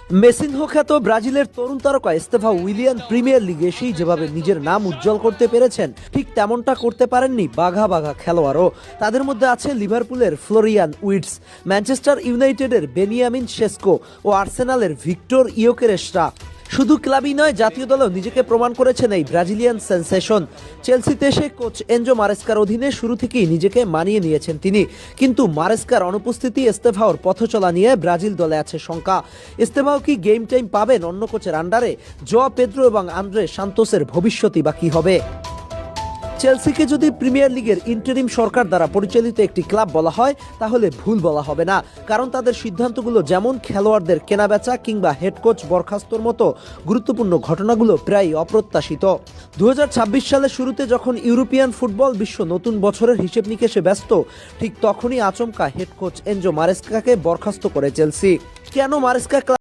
Messinho খ্যাত ব্রাজিলের তরুণ তারকা এস্তেভাও উইলিয়ান প্রিমিয়ার লিগে এসেই যেভাবে নিজের নাম উজ্জ্বল করতে পেরেছেন, ঠিক তেমনটা করতে পারেননি বাঘা বাঘা খেলোয়াড়ও। তাদের মধ্যে আছে লিভারপুলের ফ্লোরিয়ান উইটস, ম্যানচেস্টার ইউনাইটেডের বেনিয়ামিন শেসকো ও আর্সেনালের ভিক্টর ইয়োকেরেশরা। শুধু ক্লাবই নয়, জাতীয় দলেও নিজেকে প্রমাণ করেছেন এই ব্রাজিলিয়ান সেন্সেশন। চেলসিতে এসে কোচ এনজো মারেস্কার অধীনে শুরু থেকেই নিজেকে মানিয়ে নিয়েছেন তিনি। কিন্তু মারেস্কার অনুপস্থিতি এস্তেভাওর পথচলা নিয়ে ব্রাজিল দলে আছে শঙ্কা। এস্তেভাও কি গেম টাইম পাবেন অন্য কোচের আন্ডারে? জোয়া পেদ্রো এবং আন্দ্রে সান্তোসের ভবিষ্যৎই বা কী হবে? চেলসিকে যদি প্রিমিয়ার লিগের ইন্টারিম সরকার দ্বারা পরিচালিত একটি ক্লাব বলা হয়, তাহলে ভুল বলা হবে না। কারণ তাদের সিদ্ধান্তগুলো যেমন খেলোয়াড়দের কেনাবেচা কিংবা হেড কোচ বরখাস্তর মতো গুরুত্বপূর্ণ ঘটনাগুলো প্রায় অপ্রত্যাশিত। 2026 সালের শুরুতে যখন ইউরোপিয়ান ফুটবল বিশ্ব নতুন বছরের হিসেব নিকেশে ব্যস্ত, ঠিক তখনই আচমকা হেড কোচ এনজো মারেস্কাকে বরখাস্ত করে চেলসি। কেন মারেস্কা